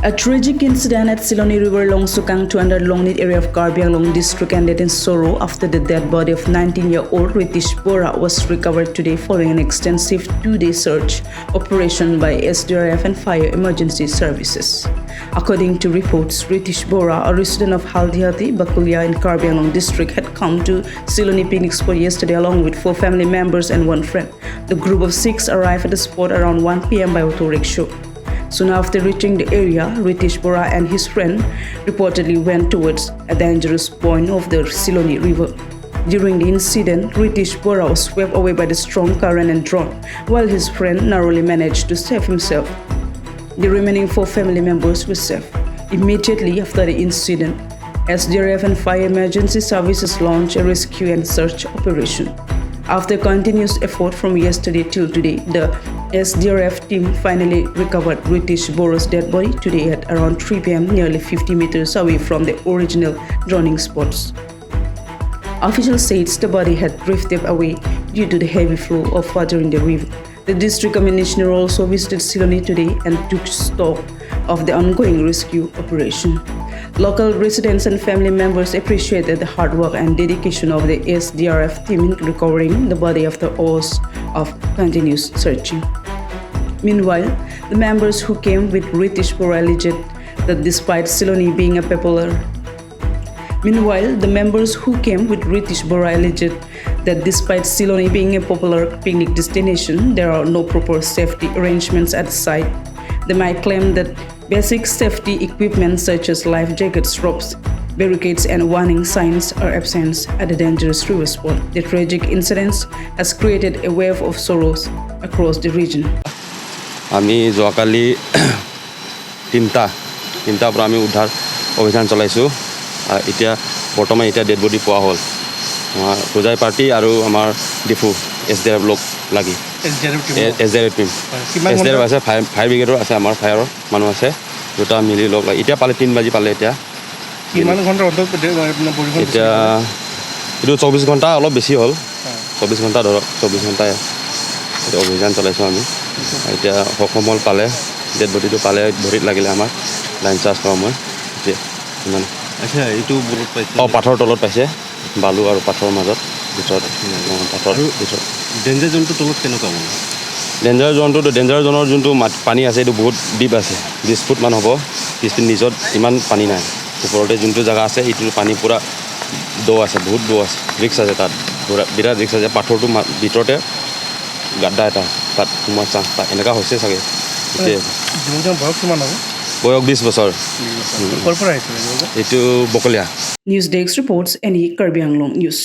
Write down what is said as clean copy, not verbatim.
A tragic incident at Siloni River along Sukang to under Longnit area of Karbi Anglong district ended in sorrow after the dead body of 19-year-old Ritish Bora was recovered today following an extensive 2-day search operation by SDRF and fire emergency services. According to reports, Ritish Bora, a resident of Haldiati, Bakulia in Karbi Anglong district, had come to Siloni picnic spot yesterday along with 4 family members and 1 friend. The group of 6 arrived at the spot around 1 p.m. by auto rickshaw. Soon after reaching the area, Ritish Bora and his friend reportedly went towards a dangerous point of the Siloni River. During the incident, Ritish Bora was swept away by the strong current and drowned, while his friend narrowly managed to save himself. The remaining 4 family members were saved. Immediately after the incident, SDRF and fire emergency services launched a rescue and search operation. After continuous effort from yesterday till today, the SDRF team finally recovered Ritish Bora's dead body today at around 3 p.m. nearly 50 meters away from the original drowning spots. Officials said the body had drifted away due to the heavy flow of water in the river. The district commissioner also visited Siloni today and took stock of the ongoing rescue operation. Local residents and family members appreciated the hard work and dedication of the SDRF team in recovering the body after hours of continuous searching. Meanwhile, the members who came with Ritish Bora alleged that despite Siloni being a popular picnic destination, there are no proper safety arrangements at the site. They might claim that basic safety equipment such as life jackets, ropes, barricades, and warning signs are absent at the dangerous river spot. The tragic incident has created a wave of sorrows across the region. আমি যোৱাকালি তিনিটাৰ পৰা আমি উদ্ধাৰ অভিযান চলাইছোঁ। এতিয়া বৰ্তমান ডেড বডি পোৱা হ'ল। আমাৰ পূজাই পাৰ্টি আৰু আমাৰ ডিফু SDRF লোক লাগি SDRF টিম SDRF আছে, ফায়াৰ ব্ৰিগেডৰ আছে, আমাৰ ফায়াৰৰ মানুহ আছে, দুটা মিলি লগ লাগি এতিয়া পালে 3 বাজি পালে। এতিয়া এতিয়া এইটো 24 ঘণ্টা অলপ বেছি হ'ল, 24 ঘণ্টা ধৰক, 24 ঘণ্টাই অভিযান চলাইছোঁ আমি। এতিয়া সমল পালে, ডেড বডিটো পালে, ভৰিত লাগিলে আমাৰ লাইন চাৰ্জ কৰা মই এতিয়া ইমান। আচ্ছা, এইটো পাইছে পাথৰ তলত পাইছে, বালু আৰু পাথৰৰ মাজত ভিতৰত পাথৰ ভিতৰত। ডেঞ্জাৰ জোনটো তলত কেনেকুৱা মানে? ডেঞ্জাৰ জোনৰ যোনটো পানী আছে এইটো বহুত ডিপ আছে, 20 ফুট মান হ'ব। নিজত ইমান পানী নাই, ওপৰতে যোনটো জেগা আছে এইটো পানী পূৰা দ আছে, বহুত দ আছে, ৰিক্স আছে তাত, বিৰাট ৰিক্স আছে। পাথৰটো ভিতৰতে গাড্ডা এটা, তাত সোমোৱাৰ চান্স এনেকুৱা হৈছে চাগে। বয়স 20 বছৰ। এইটো বকলীয়া। News Desk reports any Karbi Anglong News.